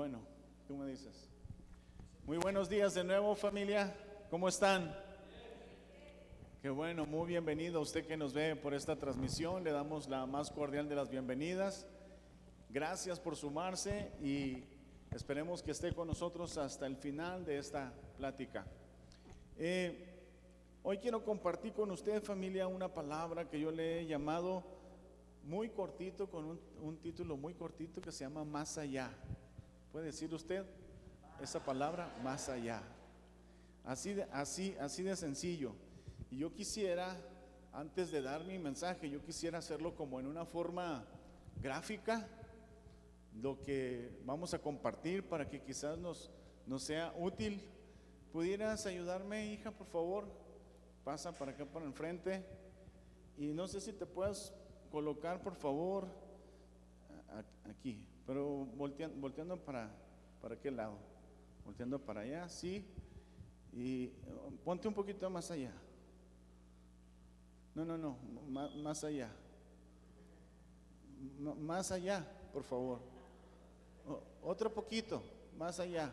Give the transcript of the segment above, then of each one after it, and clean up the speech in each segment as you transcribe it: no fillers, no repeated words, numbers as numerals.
bueno, tú me dices. Muy buenos días de nuevo, familia. ¿Cómo están? Qué bueno, muy bienvenido a usted que nos ve por esta transmisión. Le damos la más cordial de las bienvenidas. Gracias por sumarse y esperemos que esté con nosotros hasta el final de esta plática. Hoy quiero compartir con usted, familia, una palabra que yo le he llamado muy cortito, con un título muy cortito que se llama Más Allá. ¿Puede decir usted esa palabra? Más allá. Así de sencillo. Y yo quisiera, antes de dar mi mensaje, yo quisiera hacerlo como en una forma gráfica, lo que vamos a compartir para que quizás nos sea útil. ¿Pudieras ayudarme, hija, por favor? Pasa para acá, para enfrente. Y no sé si te puedes colocar, por favor, aquí, pero volteando para qué lado, volteando para allá, sí, y ponte un poquito más allá. No, más allá, más allá, por favor. Otro poquito, más allá.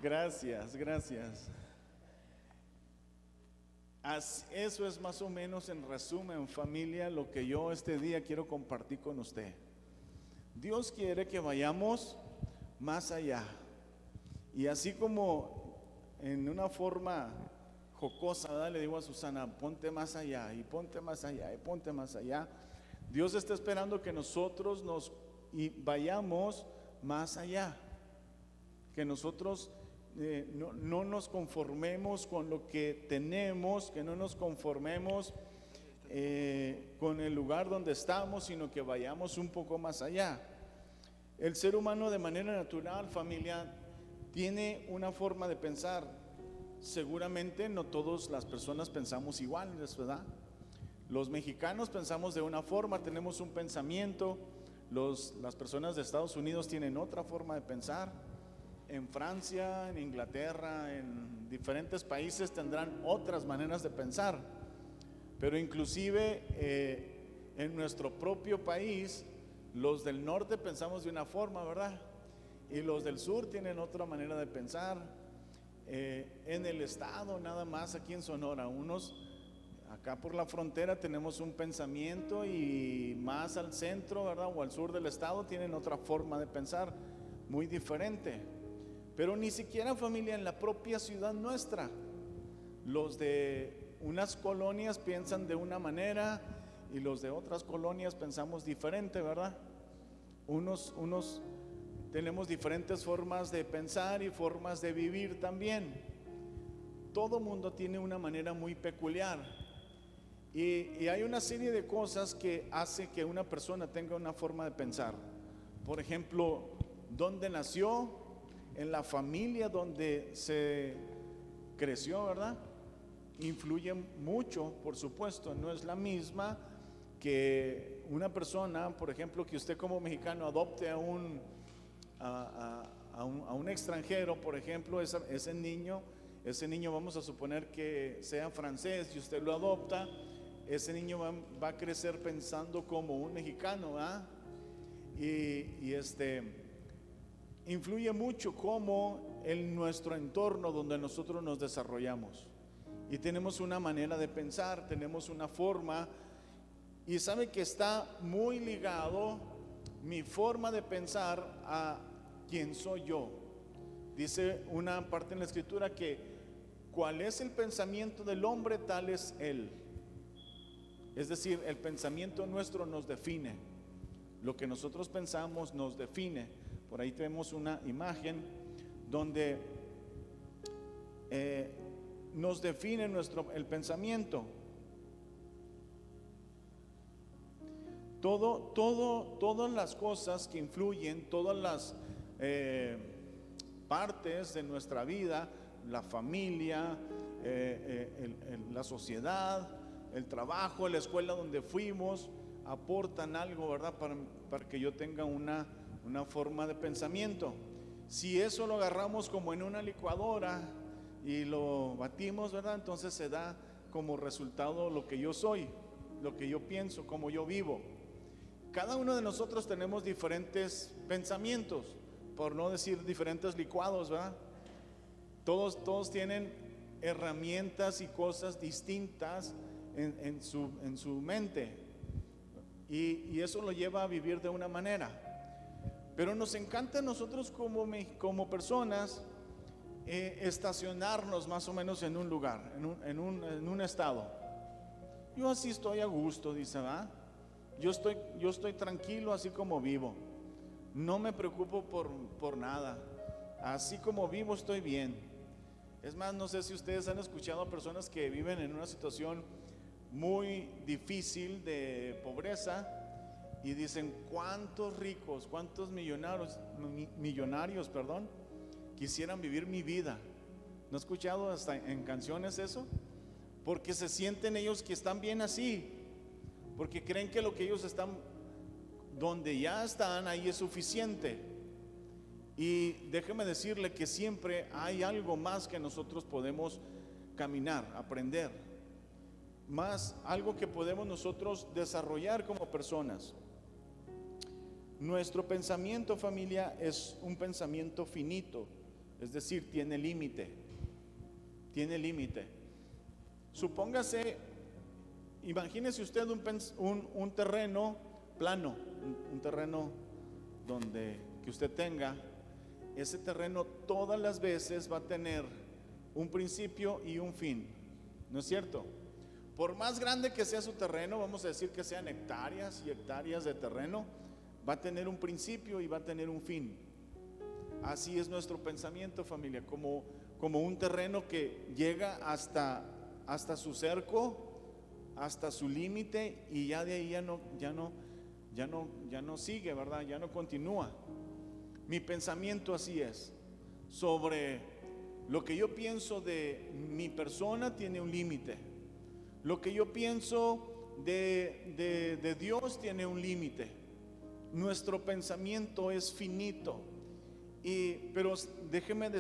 Gracias. Eso es más o menos, en resumen, familia, lo que yo este día quiero compartir con usted. Dios quiere que vayamos más allá. Y así como en una forma jocosa, ¿verdad? Le digo a Susana, ponte más allá, y ponte más allá, y ponte más allá. Dios está esperando que nosotros vayamos más allá. Que nosotros no nos conformemos con lo que tenemos, que no nos conformemos con el lugar donde estamos, sino que vayamos un poco más allá. El ser humano, de manera natural, familia, tiene una forma de pensar. Seguramente no todas las personas pensamos iguales, ¿verdad? Los mexicanos pensamos de una forma, tenemos un pensamiento. Las personas de Estados Unidos tienen otra forma de pensar. En Francia, en Inglaterra, en diferentes países tendrán otras maneras de pensar. Pero inclusive en nuestro propio país, los del norte pensamos de una forma, ¿verdad? Y los del sur tienen otra manera de pensar. En el estado, nada más aquí en Sonora, acá por la frontera tenemos un pensamiento, y más al centro, ¿verdad? O al sur del estado tienen otra forma de pensar muy diferente. Pero ni siquiera, familia, en la propia ciudad nuestra, los de unas colonias piensan de una manera y los de otras colonias pensamos diferente, ¿verdad? Unos tenemos diferentes formas de pensar y formas de vivir también. Todo mundo tiene una manera muy peculiar, y hay una serie de cosas que hace que una persona tenga una forma de pensar. Por ejemplo, ¿dónde nació? En la familia donde se creció, ¿verdad? Influye mucho, por supuesto. No es la misma que una persona, por ejemplo, que usted como mexicano adopte a un extranjero, por ejemplo. Ese niño, vamos a suponer que sea francés y usted lo adopta. Ese niño va a crecer pensando como un mexicano, ¿verdad? Influye mucho cómo en nuestro entorno donde nosotros nos desarrollamos, y tenemos una manera de pensar, tenemos una forma, y sabe que está muy ligado mi forma de pensar a quién soy yo. Dice una parte en la escritura que cuál es el pensamiento del hombre, tal es él. Es decir, el pensamiento nuestro nos define, lo que nosotros pensamos nos define. Por ahí tenemos una imagen donde nos define el pensamiento. Todas las cosas que influyen, todas las partes de nuestra vida, la familia, la sociedad, el trabajo, la escuela donde fuimos, aportan algo, ¿verdad? Para que yo tenga una forma de pensamiento. Si eso lo agarramos como en una licuadora y lo batimos, ¿verdad? Entonces se da como resultado lo que yo soy, lo que yo pienso, como yo vivo. cada uno de nosotros tenemos diferentes pensamientos, por no decir diferentes licuados, ¿verdad? Todos tienen herramientas y cosas distintas en su mente, y eso lo lleva a vivir de una manera. Pero nos encanta a nosotros como personas estacionarnos más o menos en un lugar, en un estado. Yo así estoy a gusto, dice, ¿va? Yo estoy tranquilo así como vivo. No me preocupo por nada. Así como vivo estoy bien. Es más, no sé si ustedes han escuchado a personas que viven en una situación muy difícil de pobreza y dicen: cuántos ricos, cuántos millonarios, quisieran vivir mi vida. ¿No he escuchado hasta en canciones eso? Porque se sienten ellos que están bien así, porque creen que lo que ellos están, donde ya están, ahí es suficiente. Y déjeme decirle que siempre hay algo más que nosotros podemos caminar, aprender, más algo que podemos nosotros desarrollar como personas. Nuestro pensamiento, familia, es un pensamiento finito, es decir, tiene límite. Supóngase, imagínese usted un terreno plano, un terreno que usted tenga. Ese terreno todas las veces va a tener un principio y un fin, ¿no es cierto? Por más grande que sea su terreno, vamos a decir que sean hectáreas y hectáreas de terreno, va a tener un principio y va a tener un fin. Así es nuestro pensamiento, familia, como un terreno que llega hasta su cerco, hasta su límite, y ya de ahí ya no sigue, ¿verdad? Ya no continúa. Mi pensamiento así es. Sobre lo que yo pienso de mi persona tiene un límite. Lo que yo pienso de Dios tiene un límite. Nuestro pensamiento es finito. Pero déjeme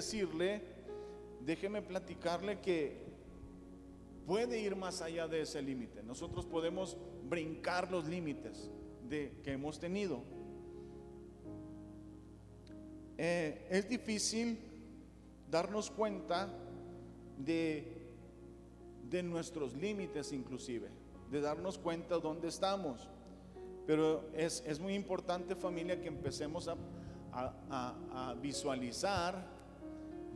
platicarle que puede ir más allá de ese límite. Nosotros podemos brincar los límites que hemos tenido. Es difícil darnos cuenta de nuestros límites, inclusive de darnos cuenta dónde estamos. Pero es muy importante, familia, que empecemos a visualizar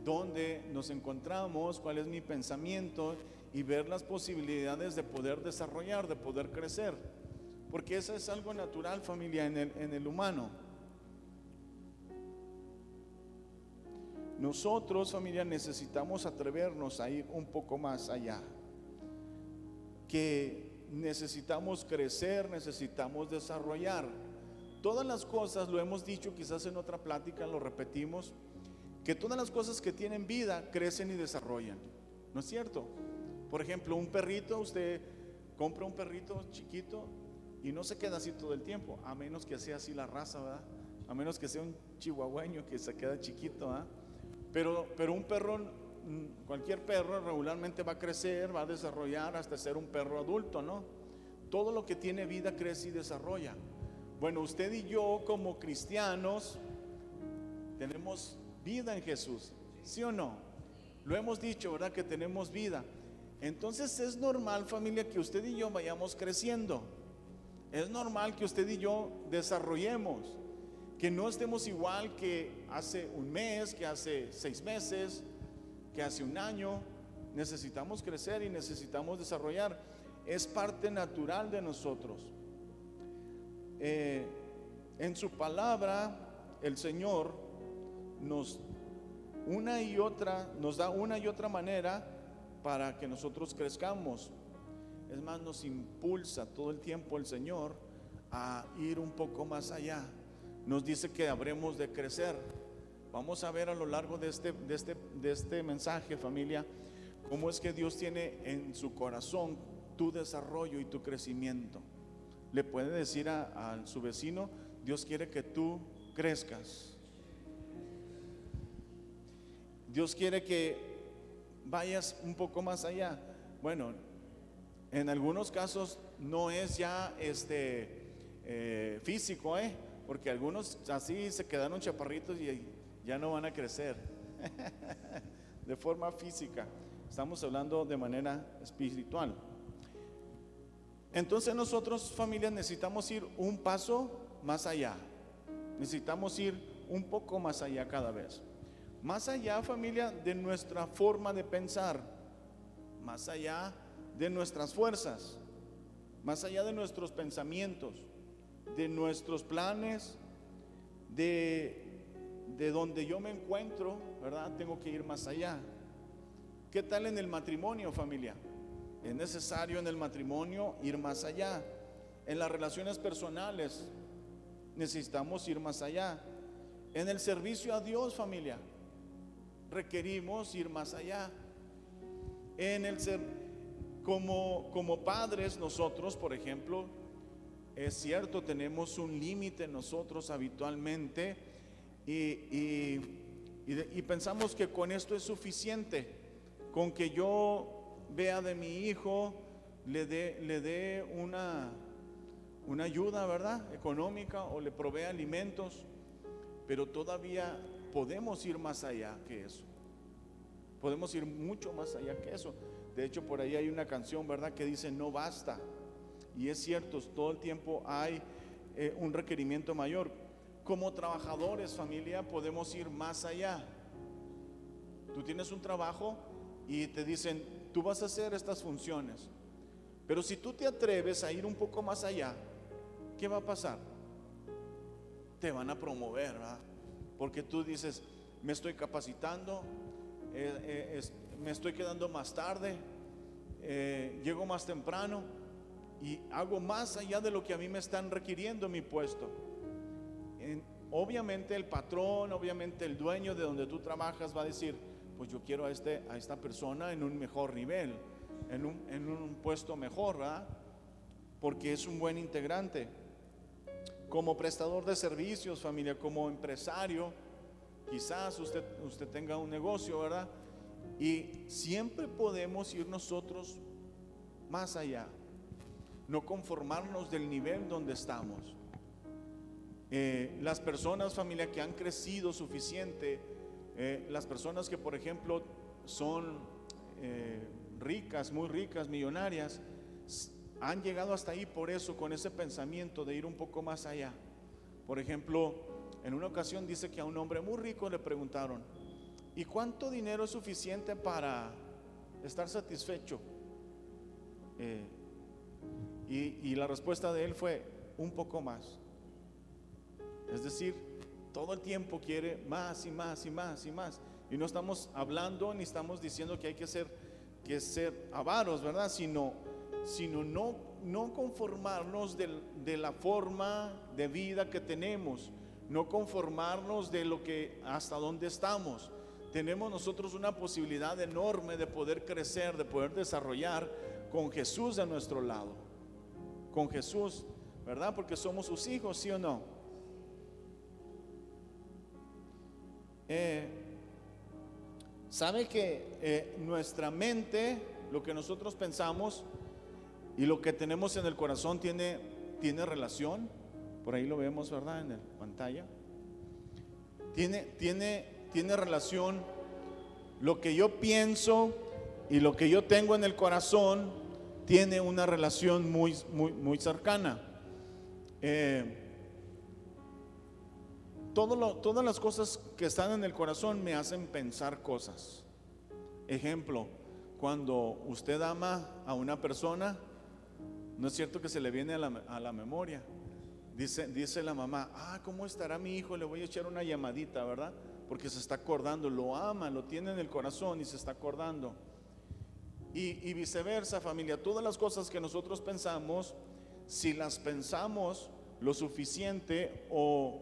dónde nos encontramos, cuál es mi pensamiento, y ver las posibilidades de poder desarrollar, de poder crecer, porque eso es algo natural, familia, en el humano. Nosotros, familia, necesitamos atrevernos a ir un poco más allá, que necesitamos crecer, necesitamos desarrollar. Todas las cosas, lo hemos dicho quizás en otra plática, lo repetimos, que todas las cosas que tienen vida crecen y desarrollan, ¿no es cierto? Por ejemplo, un perrito, usted compra un perrito chiquito y no se queda así todo el tiempo, a menos que sea así la raza, ¿verdad? A menos que sea un chihuahueño que se queda chiquito, ¿verdad? Pero un perro, cualquier perro regularmente va a crecer, va a desarrollar hasta ser un perro adulto, ¿no? Todo lo que tiene vida crece y desarrolla. Bueno, usted y yo como cristianos tenemos vida en Jesús, ¿sí o no? Lo hemos dicho, ¿verdad? Que tenemos vida. Entonces es normal, familia, que usted y yo vayamos creciendo. Es normal que usted y yo desarrollemos, que no estemos igual que hace un mes, que hace 6 meses, que hace un año. Necesitamos crecer y necesitamos desarrollar. Es parte natural de nosotros. En su palabra, el Señor nos da una y otra manera para que nosotros crezcamos. Es más, nos impulsa todo el tiempo el Señor a ir un poco más allá. Nos dice que habremos de crecer. Vamos a ver a lo largo de este mensaje, familia, cómo es que Dios tiene en su corazón tu desarrollo y tu crecimiento. Le puede decir a su vecino: Dios quiere que tú crezcas. Dios quiere que vayas un poco más allá. Bueno, en algunos casos no es ya físico, porque algunos así se quedaron chaparritos y ya no van a crecer de forma física. Estamos hablando de manera espiritual. Entonces nosotros, familia, necesitamos ir un paso más allá. Necesitamos ir un poco más allá cada vez. Más allá, familia, de nuestra forma de pensar, más allá de nuestras fuerzas, más allá de nuestros pensamientos, de nuestros planes, de donde yo me encuentro, ¿verdad? Tengo que ir más allá. ¿Qué tal en el matrimonio, familia? Es necesario en el matrimonio ir más allá. En las relaciones personales necesitamos ir más allá. En el servicio a Dios, familia, requerimos ir más allá. Como padres nosotros, por ejemplo, es cierto, tenemos un límite nosotros habitualmente y pensamos que con esto es suficiente, con que yo vea de mi hijo, le dé una ayuda, ¿verdad?, económica, o le provea alimentos, pero todavía podemos ir más allá que eso. Podemos ir mucho más allá que eso. De hecho, por ahí hay una canción, ¿verdad?, que dice no basta. Y es cierto, todo el tiempo hay un requerimiento mayor. Como trabajadores, familia, podemos ir más allá. Tú tienes un trabajo y te dicen, tú vas a hacer estas funciones. Pero si tú te atreves a ir un poco más allá, ¿qué va a pasar? Te van a promover, ¿verdad? Porque tú dices, me estoy capacitando, me estoy quedando más tarde, llego más temprano y hago más allá de lo que a mí me están requiriendo mi puesto. Obviamente el patrón, obviamente el dueño de donde tú trabajas va a decir, pues yo quiero a esta persona en un mejor nivel, en un puesto mejor, ¿verdad? Porque es un buen integrante. Como prestador de servicios, familia, como empresario, quizás usted tenga un negocio, ¿verdad? Y siempre podemos ir nosotros más allá, no conformarnos del nivel donde estamos. Las personas, familia, que han crecido suficiente, las personas que, por ejemplo, son ricas, muy ricas, millonarias, han llegado hasta ahí por eso, con ese pensamiento de ir un poco más allá. Por ejemplo, en una ocasión dice que a un hombre muy rico le preguntaron, ¿y cuánto dinero es suficiente para estar satisfecho? Y la respuesta de él fue, un poco más. Es decir, todo el tiempo quiere más y más y más y más. Y no estamos hablando ni estamos diciendo que hay que ser avaros, ¿verdad? Sino no conformarnos de la forma de vida que tenemos, no conformarnos de lo que hasta donde estamos. Tenemos nosotros una posibilidad enorme de poder crecer, de poder desarrollar con Jesús a nuestro lado, con Jesús, ¿verdad? Porque somos sus hijos, ¿sí o no? ¿Sabe que nuestra mente, lo que nosotros pensamos y lo que tenemos en el corazón tiene relación? Por ahí lo vemos, ¿verdad? En la pantalla. Tiene relación lo que yo pienso y lo que yo tengo en el corazón, tiene una relación muy, muy, muy cercana. Todas las cosas que están en el corazón me hacen pensar cosas. Ejemplo, cuando usted ama a una persona, no es cierto que se le viene a la memoria. Dice la mamá, ¿cómo estará mi hijo? Le voy a echar una llamadita, ¿verdad? Porque se está acordando, lo ama, lo tiene en el corazón y se está acordando. Y viceversa, familia, todas las cosas que nosotros pensamos, si las pensamos lo suficiente o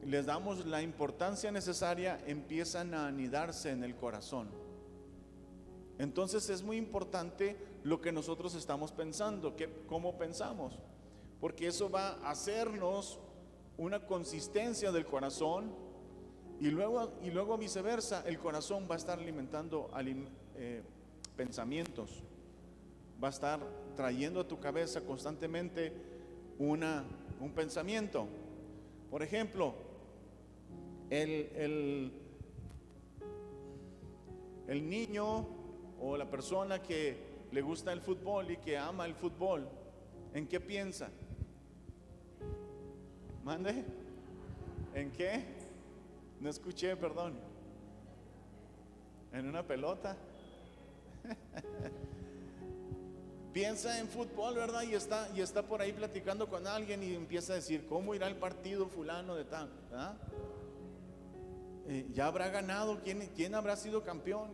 les damos la importancia necesaria, empiezan a anidarse en el corazón. Entonces es muy importante lo que nosotros estamos pensando, cómo pensamos, porque eso va a hacernos una consistencia del corazón y luego viceversa, el corazón va a estar alimentando pensamientos, va a estar trayendo a tu cabeza constantemente una un pensamiento. Por ejemplo, el niño o la persona que le gusta el fútbol y que ama el fútbol, ¿en qué piensa? ¿Mande? ¿En qué? No escuché, perdón. ¿En una pelota? Piensa en fútbol, ¿verdad? Y está por ahí platicando con alguien y empieza a decir, ¿cómo irá el partido fulano de tal? ¿Ah? ¿Ya habrá ganado? ¿Quién habrá sido campeón?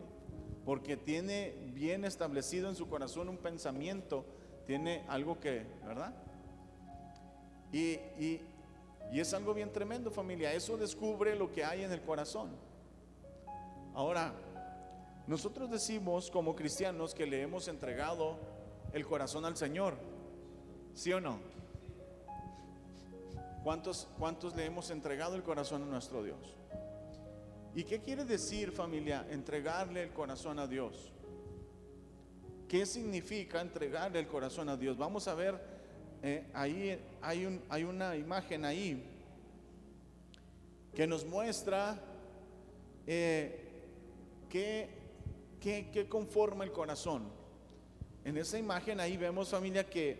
Porque tiene bien establecido en su corazón un pensamiento, tiene algo que, ¿verdad? Y es algo bien tremendo, familia. Eso descubre lo que hay en el corazón. Ahora, nosotros decimos como cristianos que le hemos entregado el corazón al Señor, ¿sí o no? ¿Cuántos le hemos entregado el corazón a nuestro Dios? ¿Y qué quiere decir, familia, entregarle el corazón a Dios? ¿Qué significa entregarle el corazón a Dios? Vamos a ver, ahí hay una imagen ahí que nos muestra qué conforma el corazón. En esa imagen ahí vemos, familia, que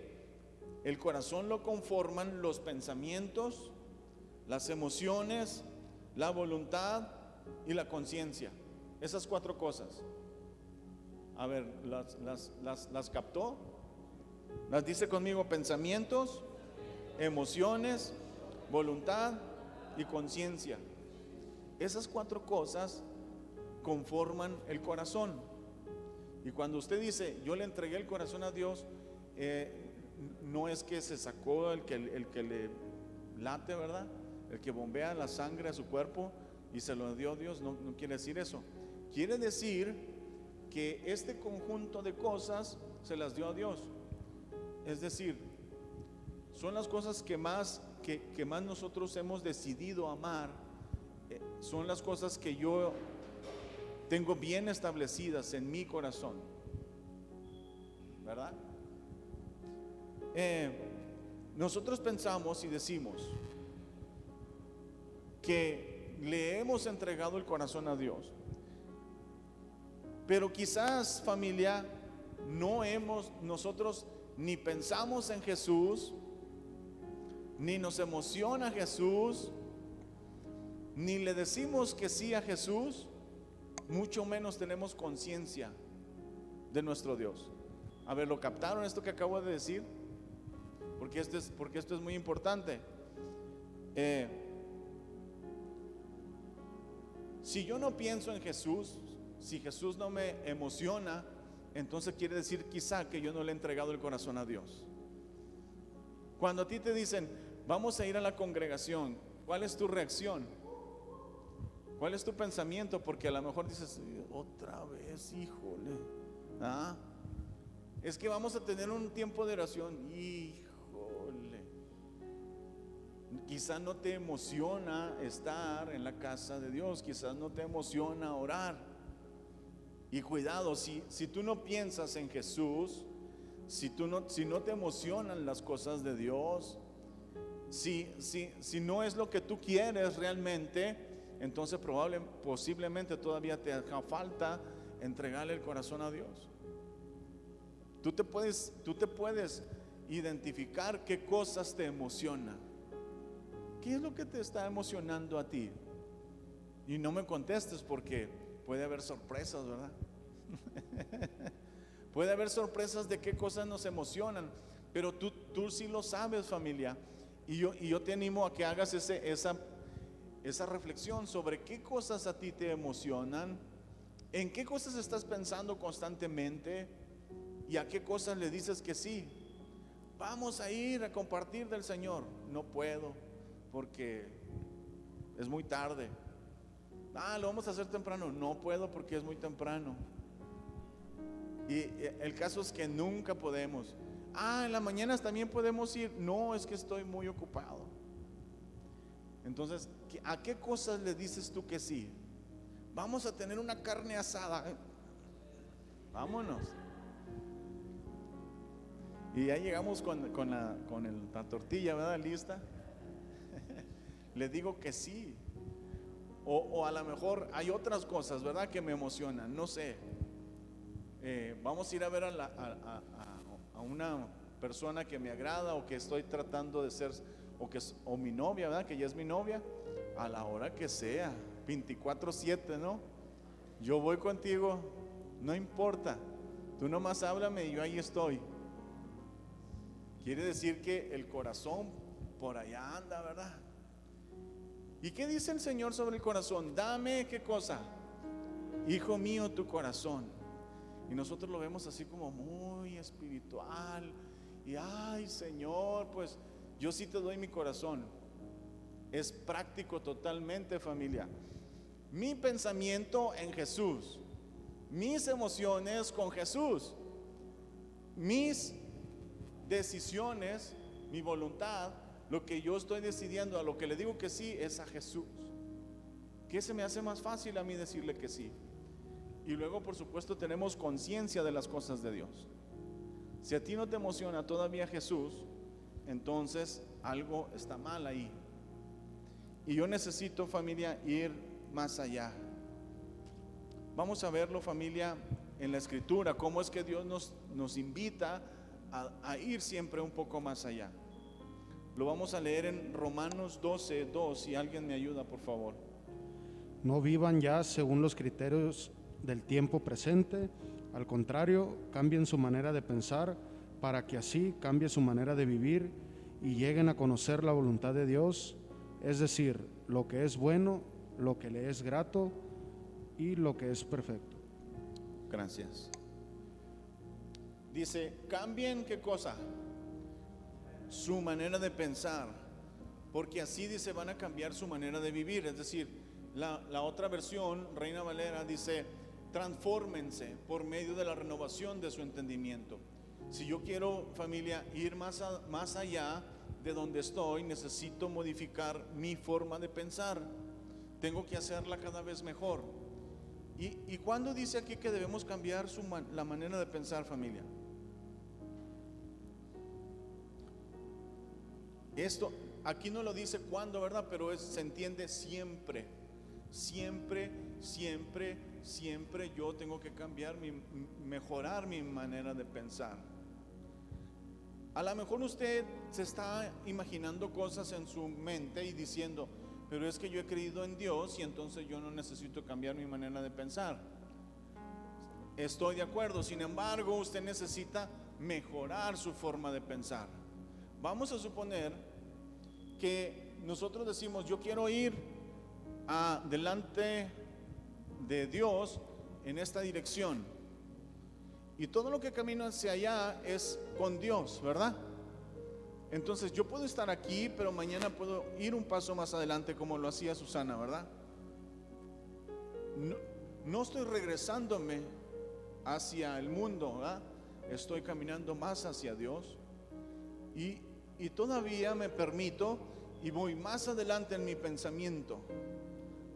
el corazón lo conforman los pensamientos, las emociones, la voluntad y la conciencia. Esas 4 cosas. A ver, ¿las captó? Las dice conmigo: pensamientos, emociones, voluntad y conciencia. Esas 4 cosas conforman el corazón. Y cuando usted dice, yo le entregué el corazón a Dios, no es que se sacó el que le late, ¿verdad? El que bombea la sangre a su cuerpo y se lo dio a Dios. No quiere decir eso. Quiere decir que este conjunto de cosas se las dio a Dios. Es decir, son las cosas que más nosotros hemos decidido amar. Son las cosas que yo tengo bien establecidas en mi corazón, ¿verdad? Nosotros pensamos y decimos que le hemos entregado el corazón a Dios, pero quizás, familia, nosotros ni pensamos en Jesús, ni nos emociona Jesús, ni le decimos que sí a Jesús, mucho menos tenemos conciencia de nuestro Dios. A ver, ¿lo captaron esto que acabo de decir? Porque esto es muy importante. Si yo no pienso en Jesús, si Jesús no me emociona, entonces quiere decir quizá que yo no le he entregado el corazón a Dios. Cuando a ti te dicen, vamos a ir a la congregación, ¿cuál es tu reacción? ¿Cuál es tu pensamiento? Porque a lo mejor dices, otra vez, híjole, es que vamos a tener un tiempo de oración. Híjole, quizás no te emociona estar en la casa de Dios, quizás no te emociona orar. Y cuidado, si tú no piensas en Jesús, si no te emocionan las cosas de Dios, si no es lo que tú quieres realmente, entonces posiblemente todavía te haga falta entregarle el corazón a Dios. Tú te puedes identificar qué cosas te emocionan. ¿Qué es lo que te está emocionando a ti? Y no me contestes porque puede haber sorpresas, ¿verdad? Puede haber sorpresas de qué cosas nos emocionan, pero tú sí lo sabes, familia. Y yo te animo a que hagas esa reflexión sobre qué cosas a ti te emocionan, en qué cosas estás pensando constantemente y a qué cosas le dices que sí. Vamos a ir a compartir del Señor. No puedo porque es muy tarde. Lo vamos a hacer temprano. No puedo porque es muy temprano. Y el caso es que nunca podemos. En las mañanas también podemos ir. No, es que estoy muy ocupado. Entonces, ¿a qué cosas le dices tú que sí? Vamos a tener una carne asada. Vámonos. Y ya llegamos con la tortilla, ¿verdad? Lista. Le digo que sí. O a lo mejor hay otras cosas, ¿verdad? Que me emocionan, no sé. Vamos a ir a ver a una persona que me agrada o que estoy tratando de ser, o mi novia, ¿verdad? Que ya es mi novia, a la hora que sea, 24/7, ¿no? Yo voy contigo, no importa. Tú nomás háblame y yo ahí estoy. Quiere decir que el corazón por allá anda, ¿verdad? ¿Y qué dice el Señor sobre el corazón? Dame, ¿qué cosa? Hijo mío, tu corazón. Y nosotros lo vemos así como muy espiritual. Y ay, Señor, pues yo sí te doy mi corazón. Es práctico totalmente, familia. Mi pensamiento en Jesús, mis emociones con Jesús, mis decisiones, mi voluntad, lo que yo estoy decidiendo, a lo que le digo que sí, es a Jesús. ¿Qué se me hace más fácil a mí decirle que sí? Y luego, por supuesto, tenemos conciencia de las cosas de Dios. Si a ti no te emociona todavía Jesús, entonces algo está mal ahí. Y yo necesito, familia, ir más allá. Vamos a verlo, familia, en la Escritura, cómo es que Dios nos invita a ir siempre un poco más allá. Lo vamos a leer en Romanos 12:2. Si alguien me ayuda, por favor. No vivan ya según los criterios del tiempo presente, al contrario, cambien su manera de pensar para que así cambie su manera de vivir y lleguen a conocer la voluntad de Dios, es decir, lo que es bueno, lo que le es grato y lo que es perfecto. Gracias. Dice, cambien ¿qué cosa? Su manera de pensar, porque así dice van a cambiar su manera de vivir. Es decir, la otra versión, Reina Valera, dice transfórmense por medio de la renovación de su entendimiento. Si yo quiero, familia, ir más allá de donde estoy, necesito modificar mi forma de pensar. Tengo que hacerla cada vez mejor. ¿Y cuándo dice aquí que debemos cambiar la manera de pensar, familia? Esto, aquí no lo dice cuándo, ¿verdad? Pero se entiende siempre. Siempre, siempre, siempre yo tengo que cambiar, mejorar mi manera de pensar. A lo mejor usted se está imaginando cosas en su mente y diciendo, pero es que yo he creído en Dios y entonces yo no necesito cambiar mi manera de pensar. Estoy de acuerdo, sin embargo, usted necesita mejorar su forma de pensar. Vamos a suponer que nosotros decimos, yo quiero ir delante de Dios en esta dirección, y todo lo que camino hacia allá es con Dios, ¿verdad? Entonces yo puedo estar aquí, pero mañana puedo ir un paso más adelante, como lo hacía Susana, ¿verdad? No estoy regresándome hacia el mundo, ¿verdad? Estoy caminando más hacia Dios, y todavía me permito y voy más adelante en mi pensamiento.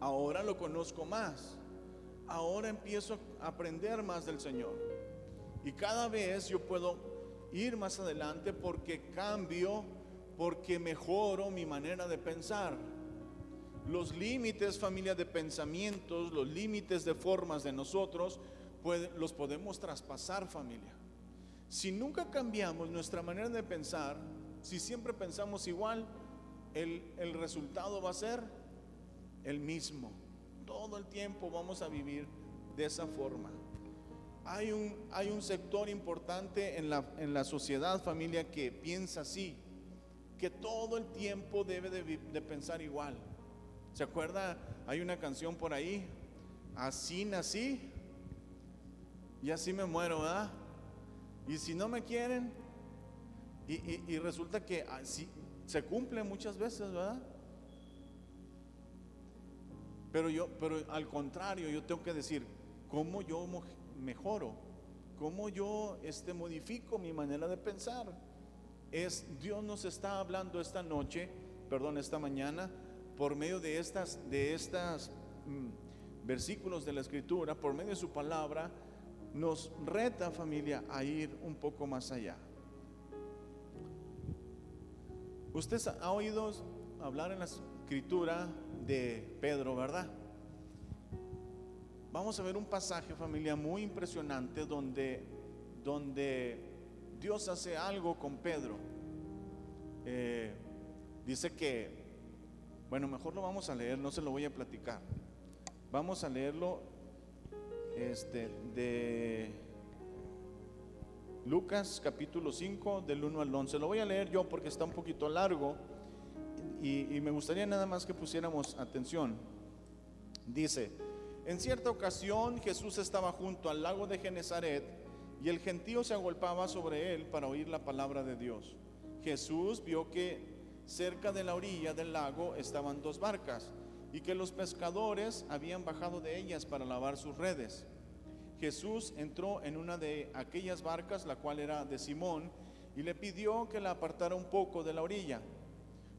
Ahora lo conozco más, ahora empiezo a aprender más del Señor, y cada vez yo puedo ir más adelante porque cambio, porque mejoro mi manera de pensar. Los límites, familia, de pensamientos, los límites de formas de nosotros, los podemos traspasar, familia. Si nunca cambiamos nuestra manera de pensar, si siempre pensamos igual, el resultado va a ser el mismo. Todo el tiempo vamos a vivir de esa forma. Hay un sector importante en la sociedad, familia, que piensa así, que todo el tiempo debe de pensar igual. ¿Se acuerda? Hay una canción por ahí, así nací y así me muero, ¿verdad? Y si no me quieren, y resulta que así se cumple muchas veces, ¿verdad? Pero al contrario, yo tengo que decir, ¿cómo yo mejoro? ¿Cómo yo modifico mi manera de pensar? Dios nos está hablando esta mañana, por medio de estas versículos de la Escritura, por medio de su palabra, nos reta, familia, a ir un poco más allá. Usted ha oído hablar en la escritura de Pedro, ¿verdad? Vamos a ver un pasaje, familia, muy impresionante donde Dios hace algo con Pedro. Dice que, bueno, mejor lo vamos a leer, no se lo voy a platicar. Vamos a leerlo de Lucas capítulo 5 del 1 al 11. Lo voy a leer yo porque está un poquito largo y me gustaría nada más que pusiéramos atención. Dice: en cierta ocasión Jesús estaba junto al lago de Genesaret y el gentío se agolpaba sobre él para oír la palabra de Dios. Jesús vio que cerca de la orilla del lago estaban dos barcas y que los pescadores habían bajado de ellas para lavar sus redes. Jesús entró en una de aquellas barcas, la cual era de Simón, y le pidió que la apartara un poco de la orilla.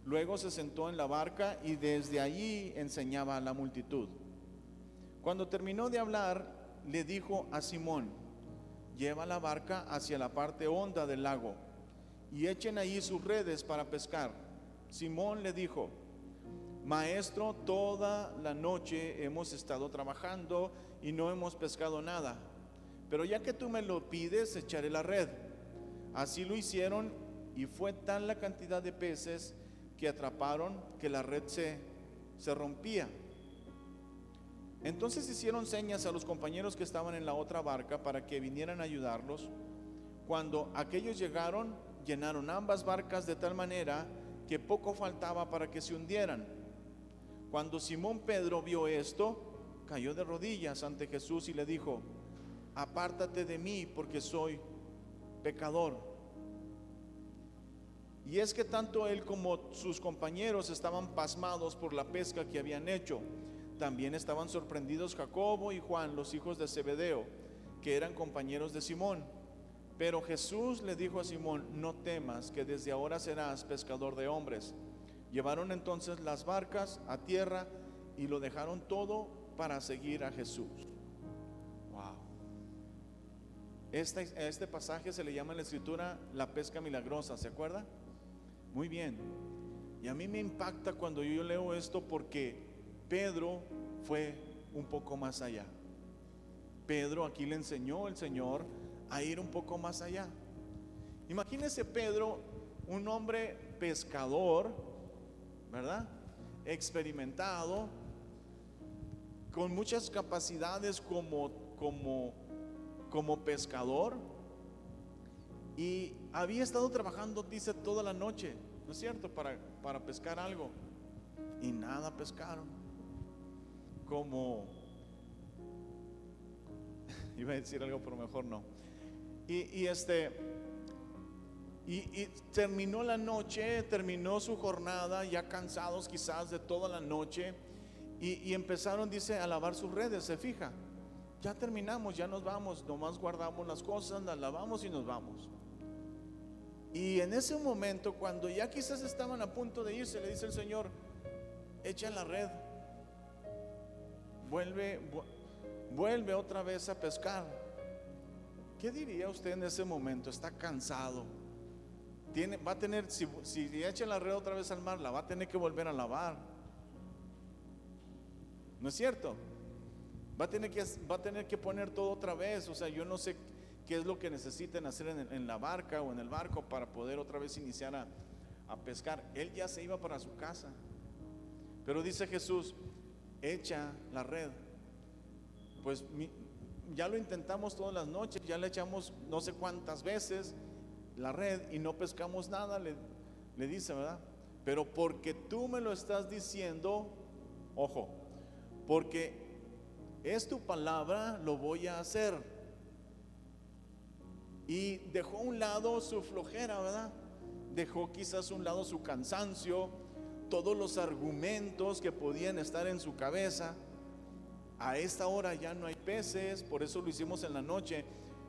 Luego se sentó en la barca y desde allí enseñaba a la multitud. Cuando terminó de hablar, le dijo a Simón: lleva la barca hacia la parte honda del lago y echen allí sus redes para pescar. Simón le dijo: Maestro, toda la noche hemos estado trabajando y no hemos pescado nada, pero ya que tú me lo pides, echaré la red. Así lo hicieron, y fue tal la cantidad de peces que atraparon que la red se rompía. Entonces hicieron señas a los compañeros que estaban en la otra barca para que vinieran a ayudarlos. Cuando aquellos llegaron, llenaron ambas barcas de tal manera que poco faltaba para que se hundieran. Cuando Simón Pedro vio esto, cayó de rodillas ante Jesús y le dijo: apártate de mí, porque soy pecador. Y es que tanto él como sus compañeros estaban pasmados por la pesca que habían hecho. También estaban sorprendidos Jacobo y Juan, los hijos de Zebedeo, que eran compañeros de Simón. Pero Jesús le dijo a Simón: no temas, que desde ahora serás pescador de hombres. Llevaron entonces las barcas a tierra y lo dejaron todo para seguir a Jesús. Wow. Este pasaje se le llama en la escritura la pesca milagrosa, ¿se acuerda? Muy bien. Y a mí me impacta cuando yo leo esto, porque Pedro fue un poco más allá. Pedro aquí le enseñó el Señor a ir un poco más allá. Imagínese Pedro, un hombre pescador, ¿verdad? Experimentado, con muchas capacidades como pescador, y había estado trabajando, dice, toda la noche, ¿no es cierto?, para pescar algo, y nada pescaron. Como iba a decir algo, pero mejor no. Y terminó la noche, terminó su jornada, ya cansados quizás de toda la noche, y empezaron, dice, a lavar sus redes. Se fija, ya terminamos, ya nos vamos, nomás guardamos las cosas, las lavamos y nos vamos. Y en ese momento, cuando ya quizás estaban a punto de irse, le dice el Señor: echa la red, vuelve otra vez a pescar. ¿Qué diría usted en ese momento? Está cansado, va a tener, si echa la red otra vez al mar, la va a tener que volver a lavar, ¿no es cierto? Va a tener que poner todo otra vez. O sea, yo no sé qué es lo que necesiten hacer en la barca o en el barco para poder otra vez iniciar a pescar. Él ya se iba para su casa, pero dice Jesús: echa la red. Pues ya lo intentamos todas las noches, ya le echamos no sé cuántas veces la red y no pescamos nada, le dice, ¿verdad? Pero porque tú me lo estás diciendo, ojo, porque es tu palabra, lo voy a hacer. Y dejó a un lado su flojera, ¿verdad? Dejó quizás a un lado su cansancio, todos los argumentos que podían estar en su cabeza. A esta hora ya no hay peces, por eso lo hicimos en la noche.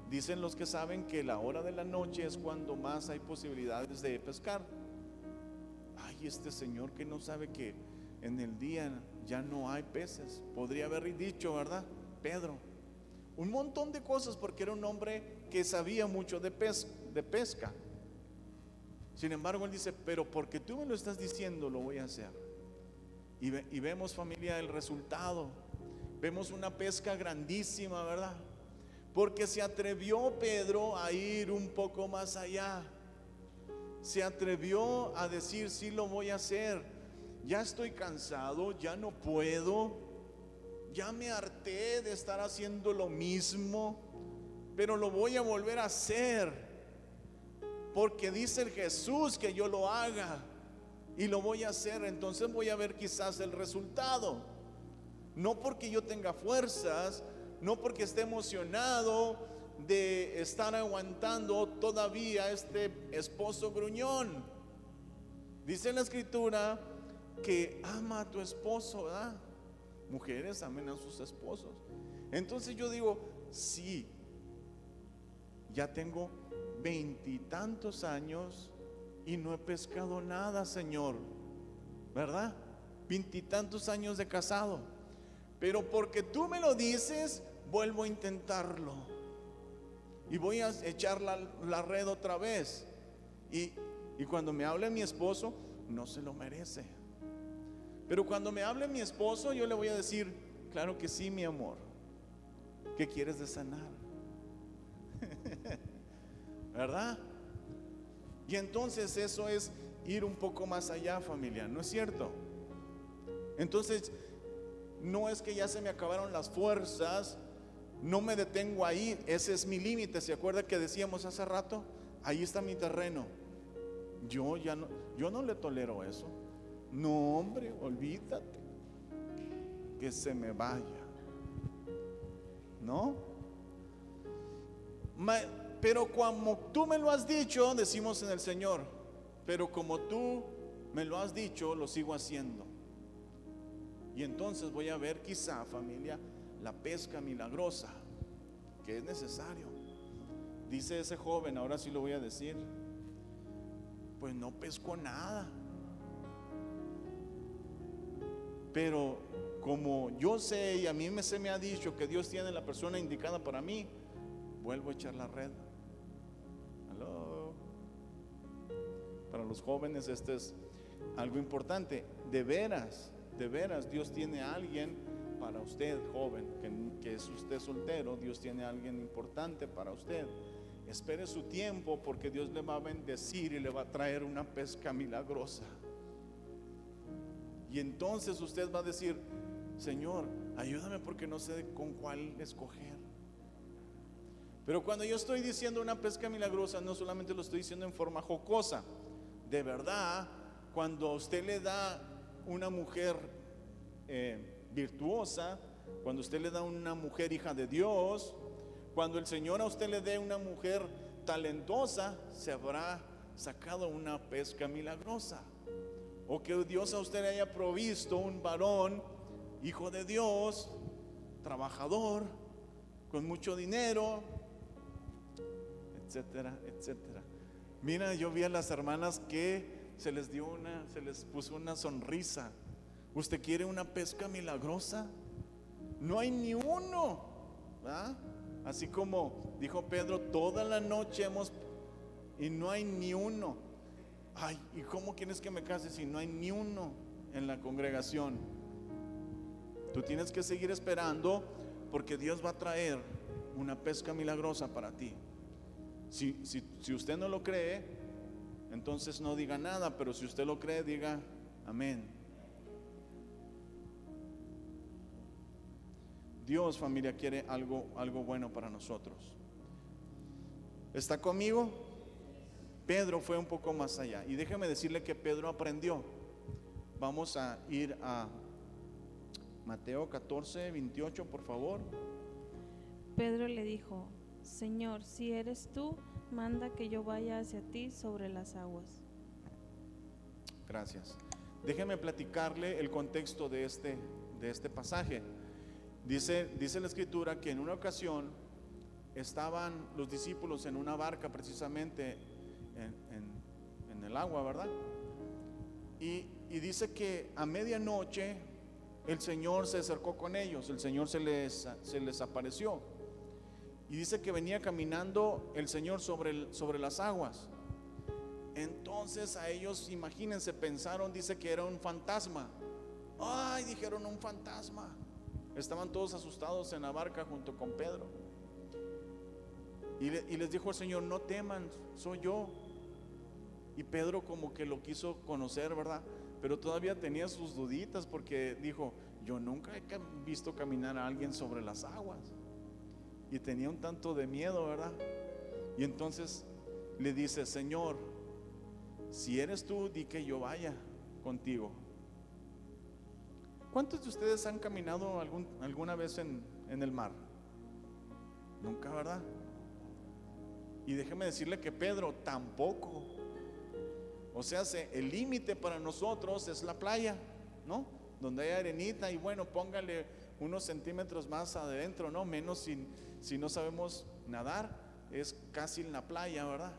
Dicen los que saben que la hora de la noche es cuando más hay posibilidades de pescar. Ay, este señor que no sabe que en el día ya no hay peces. Podría haber dicho, ¿verdad? Pedro, un montón de cosas, porque era un hombre que sabía mucho de pesca. Sin embargo, él dice, pero porque tú me lo estás diciendo, lo voy a hacer. Y vemos, familia, el resultado. Vemos una pesca grandísima, ¿verdad? Porque se atrevió Pedro a ir un poco más allá. Se atrevió a decir, sí lo voy a hacer. Ya estoy cansado, ya no puedo. Ya me harté de estar haciendo lo mismo, pero lo voy a volver a hacer. Porque dice el Jesús que yo lo haga. Y lo voy a hacer, entonces voy a ver quizás el resultado. No porque yo tenga fuerzas, no porque esté emocionado de estar aguantando todavía este esposo gruñón. Dice la escritura que ama a tu esposo, ¿verdad? Mujeres amen a sus esposos. Entonces yo digo, sí, ya tengo 20 y tantos años y no he pescado nada, Señor, ¿verdad? 20 y tantos años de casado, pero porque tú me lo dices, vuelvo a intentarlo y voy a echar la red otra vez. Y cuando me hable mi esposo, no se lo merece, pero cuando me hable mi esposo, yo le voy a decir, claro que sí, mi amor, ¿qué quieres de sanar? ¿Verdad? Y entonces eso es ir un poco más allá, familia, ¿no es cierto? Entonces, no es que ya se me acabaron las fuerzas, no me detengo ahí, ese es mi límite. ¿Se acuerda que decíamos hace rato? Ahí está mi terreno. Yo no le tolero eso. No, hombre, olvídate, que se me vaya. ¿No? Pero como tú me lo has dicho, decimos en el Señor, pero como tú me lo has dicho, lo sigo haciendo. Y entonces voy a ver quizá, familia, la pesca milagrosa, que es necesario. Dice ese joven, ahora sí lo voy a decir, pues no pesco nada. Pero como yo sé y a mí se me ha dicho que Dios tiene la persona indicada para mí, vuelvo a echar la red. Para los jóvenes esto es algo importante. De veras, Dios tiene a alguien para usted, joven, que es usted soltero. Dios tiene a alguien importante para usted. Espere su tiempo, porque Dios le va a bendecir y le va a traer una pesca milagrosa. Y entonces usted va a decir, Señor, ayúdame porque no sé con cuál escoger. Pero cuando yo estoy diciendo una pesca milagrosa, no solamente lo estoy diciendo en forma jocosa. De verdad, cuando usted le da una mujer virtuosa, cuando usted le da una mujer hija de Dios, cuando el Señor a usted le dé una mujer talentosa, se habrá sacado una pesca milagrosa. O que Dios a usted le haya provisto un varón, hijo de Dios, trabajador, con mucho dinero, etcétera, etcétera. Mira, yo vi a las hermanas que se les puso una sonrisa. ¿Usted quiere una pesca milagrosa? No hay ni uno, ¿verdad? Así como dijo Pedro, toda la noche y no hay ni uno. Ay, ¿y cómo quieres que me case si no hay ni uno en la congregación? Tú tienes que seguir esperando, porque Dios va a traer una pesca milagrosa para ti. Si usted no lo cree, entonces no diga nada, pero si usted lo cree, diga amén. Dios, familia, quiere algo bueno para nosotros. ¿Está conmigo? Pedro fue un poco más allá, y déjeme decirle que Pedro aprendió. Vamos a ir a Mateo 14, 28, por favor. Pedro le dijo, Señor, si eres tú, manda que yo vaya hacia ti sobre las aguas. Gracias. Déjeme platicarle el contexto de este pasaje. Dice la escritura que en una ocasión estaban los discípulos en una barca, precisamente en el agua, ¿verdad? Y dice que a medianoche el Señor se acercó con ellos, el Señor se les apareció. Y dice que venía caminando el Señor sobre las aguas. Entonces a ellos, imagínense, pensaron, dice que era un fantasma. Ay, dijeron, un fantasma. Estaban todos asustados en la barca junto con Pedro. Y les dijo el Señor, no teman, soy yo. Y Pedro como que lo quiso conocer, ¿verdad? Pero todavía tenía sus duditas, porque dijo, yo nunca he visto caminar a alguien sobre las aguas. Y tenía un tanto de miedo, ¿verdad? Y entonces le dice, Señor, si eres tú, di que yo vaya contigo. ¿Cuántos de ustedes han caminado alguna vez en el mar? Nunca, ¿verdad? Y déjeme decirle que Pedro tampoco. O sea, el límite para nosotros es la playa, ¿no? Donde hay arenita y bueno, póngale unos centímetros más adentro, ¿no? Menos si no sabemos nadar, es casi en la playa, ¿verdad?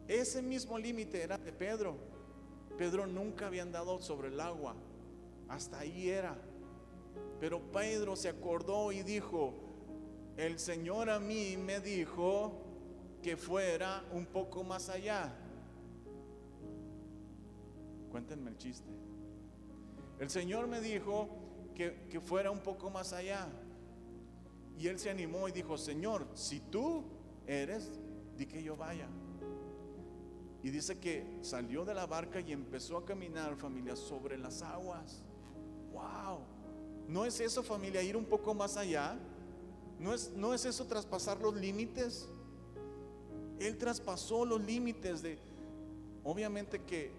Ese mismo límite era de Pedro. Pedro nunca había andado sobre el agua, hasta ahí era. Pero Pedro se acordó y dijo, el Señor a mí me dijo que fuera un poco más allá. Cuéntenme el chiste. El Señor me dijo que fuera un poco más allá. Y él se animó y dijo, Señor, si tú eres, di que yo vaya. Y dice que salió de la barca y empezó a caminar, familia, sobre las aguas. ¡Wow! ¿No es eso, familia, ir un poco más allá? ¿No es eso traspasar los límites? Él traspasó los límites de, obviamente que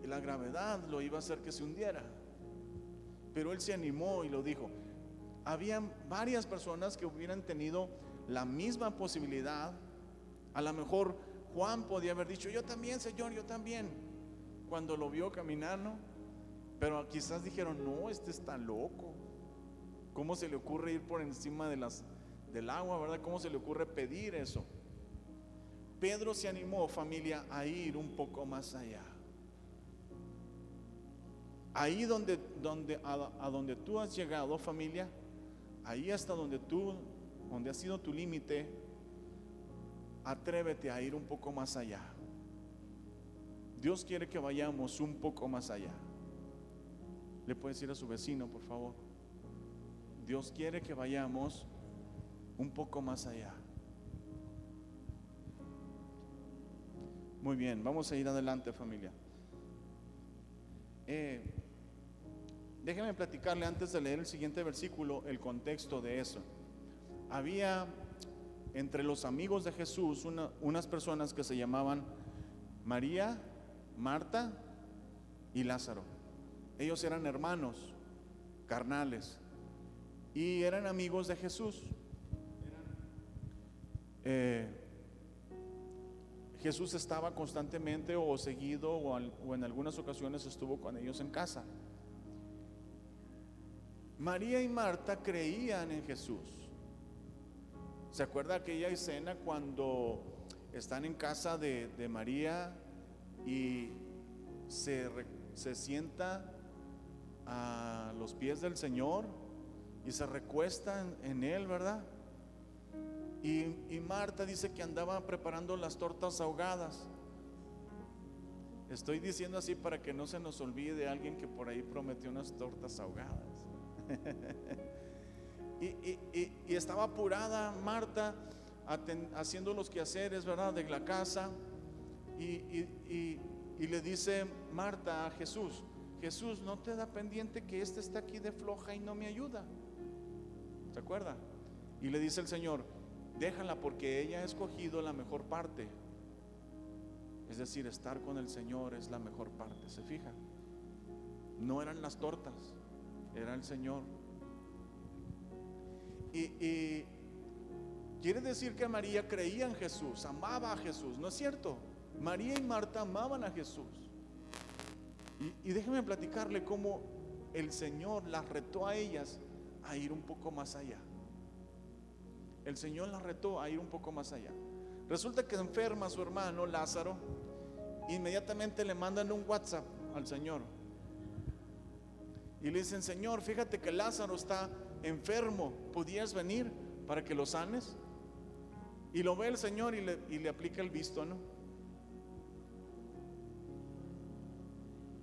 la gravedad lo iba a hacer que se hundiera, pero él se animó y lo dijo. Había varias personas que hubieran tenido la misma posibilidad. A lo mejor Juan podía haber dicho, yo también, Señor, yo también, cuando lo vio caminar, ¿no? Pero quizás dijeron, no, este está loco. ¿Cómo se le ocurre ir por encima del agua, verdad? ¿Cómo se le ocurre pedir eso? Pedro se animó, familia, a ir un poco más allá. Ahí donde tú has llegado, familia, ahí hasta donde ha sido tu límite, atrévete a ir un poco más allá. Dios quiere que vayamos un poco más allá. Le puede decir a su vecino, por favor, Dios quiere que vayamos un poco más allá. Muy bien, vamos a ir adelante, familia. Déjenme platicarle antes de leer el siguiente versículo el contexto de eso. Había entre los amigos de Jesús unas personas que se llamaban María, Marta y Lázaro. Ellos eran hermanos carnales y eran amigos de Jesús. Jesús estaba constantemente o seguido o en algunas ocasiones estuvo con ellos en casa. María y Marta creían en Jesús. ¿Se acuerda aquella escena cuando están en casa de María y se sienta a los pies del Señor y se recuesta en Él, ¿verdad? Y Marta dice que andaba preparando las tortas ahogadas. Estoy diciendo así para que no se nos olvide de alguien que por ahí prometió unas tortas ahogadas. y estaba apurada Marta haciendo los quehaceres, ¿verdad?, de la casa. Y le dice Marta a Jesús, Jesús, ¿no te da pendiente que este está aquí de floja y no me ayuda? ¿Se acuerda? Y le dice el Señor, déjala porque ella ha escogido la mejor parte. Es decir, estar con el Señor es la mejor parte. ¿Se fija? No eran las tortas, era el Señor. Y quiere decir que María creía en Jesús, amaba a Jesús, ¿no es cierto? María y Marta amaban a Jesús. Y déjenme platicarle cómo el Señor las retó a ellas a ir un poco más allá. El Señor las retó a ir un poco más allá. Resulta que enferma a su hermano Lázaro. Inmediatamente le mandan un WhatsApp al Señor y le dicen, Señor, fíjate que Lázaro está enfermo, ¿podías venir para que lo sanes? Y lo ve el Señor y le aplica el visto, ¿no?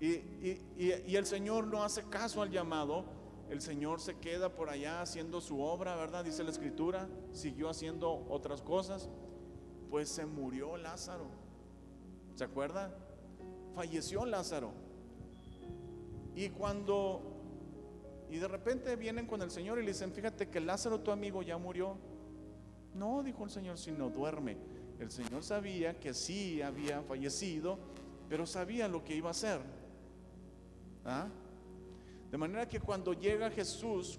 Y el Señor no hace caso al llamado. El Señor se queda por allá haciendo su obra, ¿verdad? Dice la Escritura, siguió haciendo otras cosas. Pues se murió Lázaro. ¿Se acuerda? Falleció Lázaro. Y de repente vienen con el Señor y le dicen: fíjate que Lázaro, tu amigo, ya murió. No, dijo el Señor, sino duerme. El Señor sabía que sí había fallecido, pero sabía lo que iba a hacer. ¿Ah? De manera que cuando llega Jesús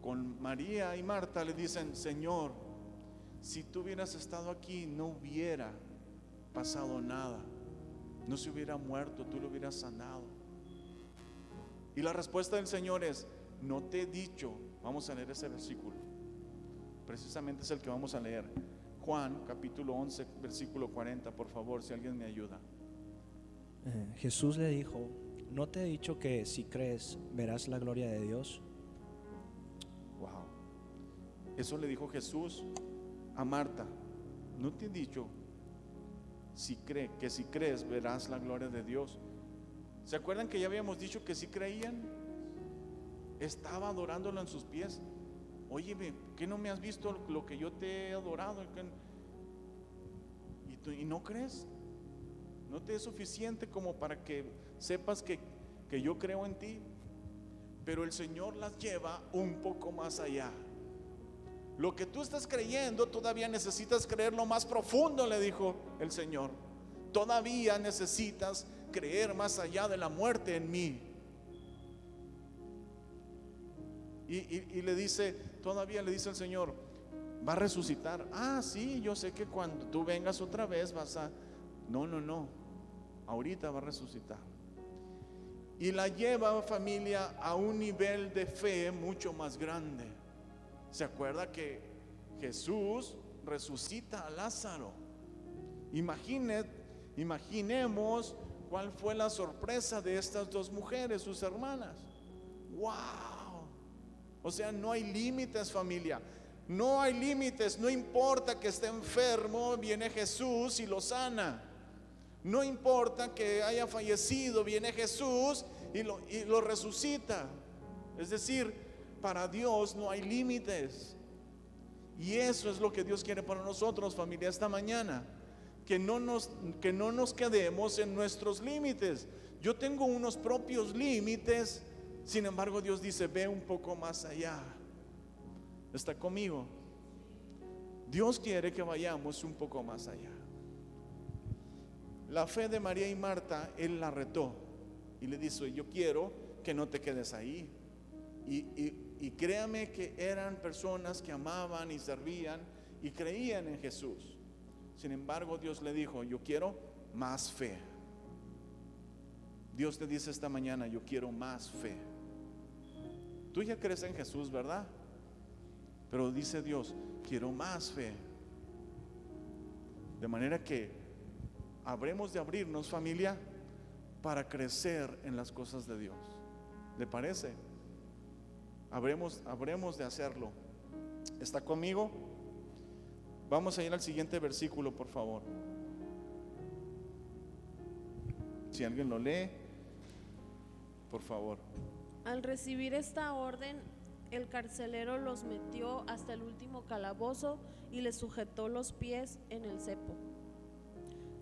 con María y Marta, le dicen: Señor, si tú hubieras estado aquí, no hubiera pasado nada, no se hubiera muerto, tú lo hubieras sanado. Y la respuesta del Señor es: no te he dicho. Vamos a leer ese versículo, precisamente es el que vamos a leer, Juan capítulo 11 versículo 40, por favor, si alguien me ayuda. Jesús le dijo: ¿no te he dicho que si crees verás la gloria de Dios? Wow. Eso le dijo Jesús a Marta. ¿No te he dicho que si crees verás la gloria de Dios? ¿Se acuerdan que ya habíamos dicho que si creían? Estaba adorándolo en sus pies. Oye, ¿qué no me has visto lo que yo te he adorado? ¿Y no crees? ¿No te es suficiente como para que sepas que yo creo en ti? Pero el Señor las lleva un poco más allá. Lo que tú estás creyendo, todavía necesitas creerlo más profundo, le dijo el Señor. Todavía necesitas creer más allá de la muerte en mí. Y le dice, todavía le dice el Señor: va a resucitar. Ah, sí, yo sé que cuando tú vengas otra vez vas a... No, ahorita va a resucitar. Y la lleva, familia, a un nivel de fe mucho más grande. ¿Se acuerda que Jesús resucita a Lázaro? Imaginemos cuál fue la sorpresa de estas dos mujeres, sus hermanas. ¡Wow! O sea, no hay límites, familia. No hay límites. No importa que esté enfermo, viene Jesús y lo sana. No importa que haya fallecido, viene Jesús y lo resucita. Es decir, para Dios no hay límites. Y eso es lo que Dios quiere para nosotros, familia, esta mañana. Que no nos quedemos en nuestros límites. Yo tengo unos propios límites. Sin embargo, Dios dice: ve un poco más allá. ¿Está conmigo? Dios quiere que vayamos un poco más allá. La fe de María y Marta, Él la retó y le dice: yo quiero que no te quedes ahí. Y créame que eran personas que amaban y servían y creían en Jesús. Sin embargo, Dios le dijo: yo quiero más fe. Dios te dice esta mañana: yo quiero más fe. Tú ya crees en Jesús, ¿verdad? Pero dice Dios: quiero más fe. De manera que habremos de abrirnos, familia, para crecer en las cosas de Dios. ¿Le parece? Habremos de hacerlo. ¿Está conmigo? Vamos a ir al siguiente versículo, por favor. Si alguien lo lee, por favor. Al recibir esta orden, el carcelero los metió hasta el último calabozo y les sujetó los pies en el cepo.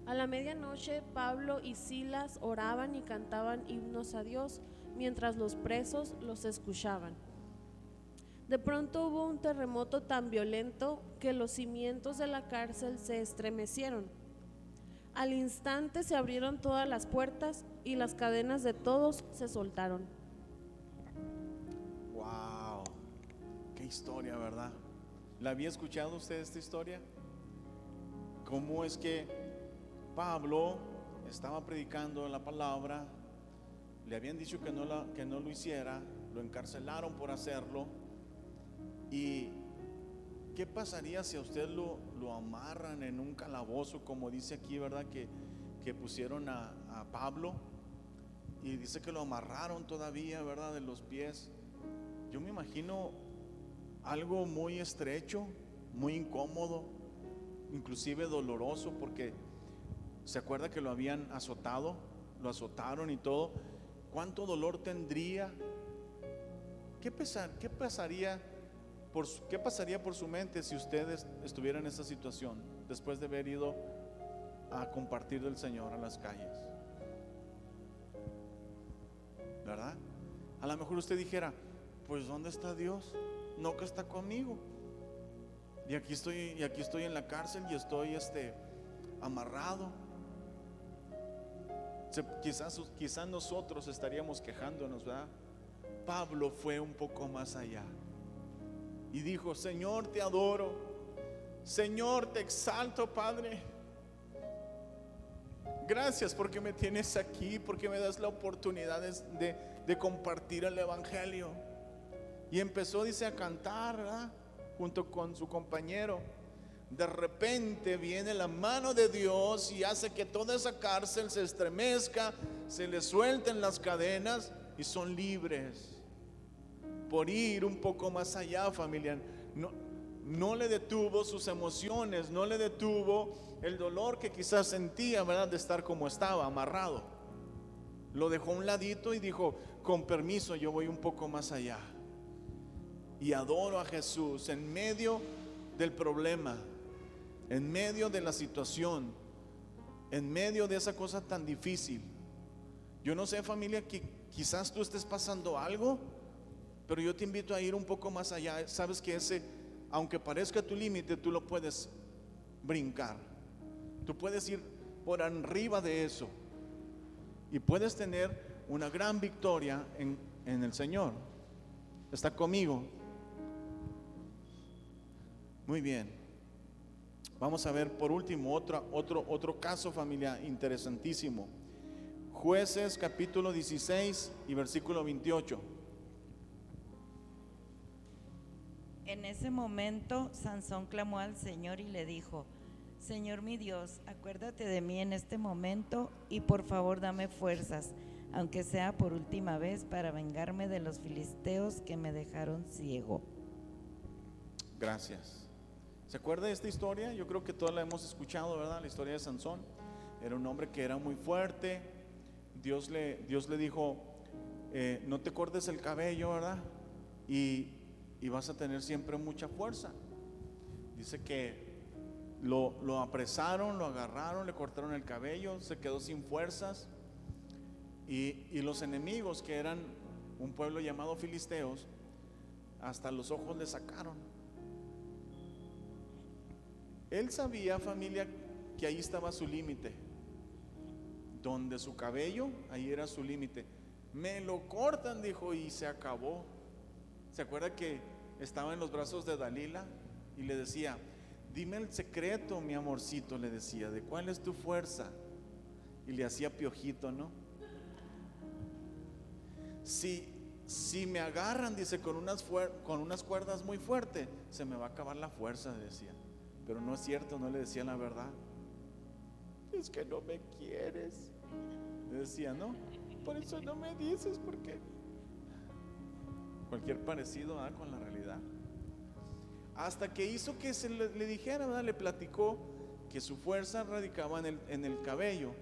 A la medianoche, Pablo y Silas oraban y cantaban himnos a Dios, mientras los presos los escuchaban. De pronto hubo un terremoto tan violento que los cimientos de la cárcel se estremecieron. Al instante se abrieron todas las puertas y las cadenas de todos se soltaron. Wow, qué historia, ¿verdad? ¿La había escuchado usted esta historia? ¿Cómo es que Pablo estaba predicando la palabra? Le habían dicho que no lo hiciera, lo encarcelaron por hacerlo. ¿Y qué pasaría si a usted lo amarran en un calabozo, como dice aquí, verdad? Que pusieron a Pablo, y dice que lo amarraron todavía, verdad, de los pies. Yo me imagino algo muy estrecho, muy incómodo, inclusive doloroso, porque se acuerda que lo habían azotado lo azotaron y todo, ¿cuánto dolor tendría? ¿Qué pasaría por su mente si ustedes estuvieran en esa situación después de haber ido a compartir del Señor a las calles? ¿Verdad? A lo mejor usted dijera, pues ¿dónde está Dios? No, que está conmigo. Y aquí estoy en la cárcel y estoy amarrado. Quizás nosotros estaríamos quejándonos, ¿verdad? Pablo fue un poco más allá y dijo, Señor, te adoro, Señor, te exalto, Padre. Gracias porque me tienes aquí, porque me das la oportunidad de compartir el evangelio. Y empezó, dice, a cantar, ¿verdad? Junto con su compañero. De repente viene la mano de Dios y hace que toda esa cárcel se estremezca, se les suelten las cadenas y son libres por ir un poco más allá, familia. No le detuvo sus emociones, no le detuvo el dolor que quizás sentía, ¿verdad? De estar como estaba, amarrado. Lo dejó a un ladito y dijo, con permiso, yo voy un poco más allá. Y adoro a Jesús en medio del problema, en medio de la situación, en medio de esa cosa tan difícil. Yo no sé, familia, que quizás tú estés pasando algo, pero yo te invito a ir un poco más allá. Sabes que aunque parezca tu límite, tú lo puedes brincar. Tú puedes ir por arriba de eso y puedes tener una gran victoria en el Señor. ¿Está conmigo? Muy bien. Vamos a ver por último otro caso, familia, interesantísimo. Jueces capítulo 16 y versículo 28. En ese momento Sansón clamó al Señor y le dijo, Señor mi Dios, acuérdate de mí en este momento y por favor dame fuerzas, aunque sea por última vez, para vengarme de los filisteos que me dejaron ciego. Gracias. ¿Se acuerda de esta historia? Yo creo que todos la hemos escuchado, ¿verdad? La historia de Sansón. Era un hombre que era muy fuerte. Dios le dijo, no te cortes el cabello, ¿verdad? Y vas a tener siempre mucha fuerza. Dice que lo apresaron, lo agarraron, le cortaron el cabello, se quedó sin fuerzas. Y los enemigos, que eran un pueblo llamado filisteos, hasta los ojos le sacaron. Él sabía, familia, que ahí estaba su límite. Donde su cabello, ahí era su límite. Me lo cortan, dijo, y se acabó. ¿Se acuerda que estaba en los brazos de Dalila y le decía, dime el secreto, mi amorcito, le decía, de cuál es tu fuerza? Y le hacía piojito, ¿no? Si me agarran, dice, con unas cuerdas muy fuertes, se me va a acabar la fuerza, decía. Pero no es cierto, no le decía la verdad. Es que no me quieres, le decía, ¿no? Por eso no me dices, ¿por qué? Cualquier parecido con la realidad. Hasta que hizo que le dijera, ¿verdad? Le platicó que su fuerza radicaba en el cabello.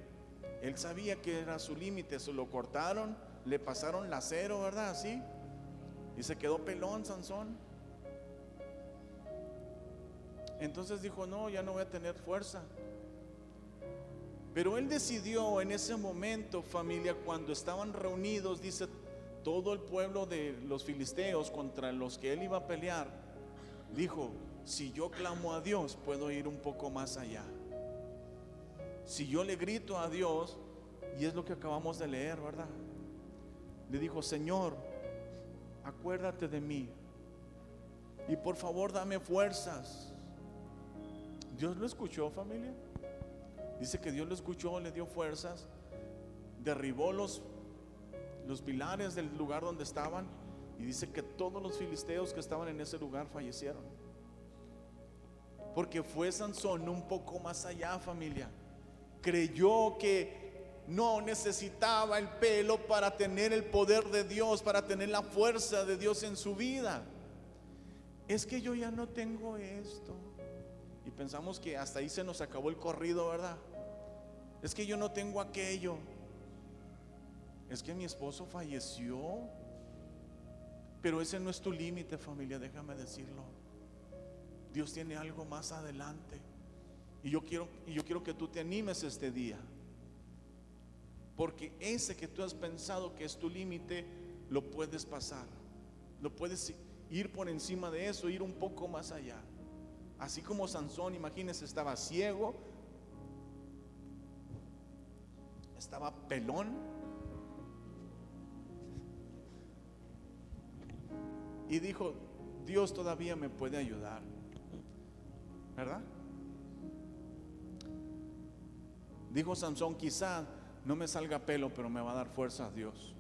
Él sabía que era su límite. Se lo cortaron, le pasaron lacero, ¿verdad? Así. Y se quedó pelón Sansón. Entonces dijo, no, ya no voy a tener fuerza. Pero él decidió en ese momento, familia, cuando estaban reunidos, dice, todo el pueblo de los filisteos contra los que él iba a pelear, dijo, si yo clamo a Dios, puedo ir un poco más allá. Si yo le grito a Dios, y es lo que acabamos de leer, ¿verdad? Le dijo, Señor, acuérdate de mí y por favor dame fuerzas. Dios lo escuchó, familia. Dice que Dios lo escuchó, le dio fuerzas, derribó los pilares del lugar donde estaban, y dice que todos los filisteos que estaban en ese lugar fallecieron. Porque fue Sansón un poco más allá, familia. Creyó que no necesitaba el pelo para tener el poder de Dios, para tener la fuerza de Dios en su vida. Es que yo ya no tengo esto. Y pensamos que hasta ahí se nos acabó el corrido, ¿verdad? Es que yo no tengo aquello. es que mi esposo falleció. Pero ese no es tu límite, familia, déjame decirlo. Dios tiene algo más adelante. Y yo quiero que tú te animes este día. Porque ese que tú has pensado que es tu límite, lo puedes pasar. Lo puedes ir por encima de eso, ir un poco más allá. Así como Sansón, imagínense, estaba ciego, estaba pelón, y dijo: Dios todavía me puede ayudar, ¿verdad? Dijo Sansón: quizá no me salga pelo, pero me va a dar fuerza a Dios.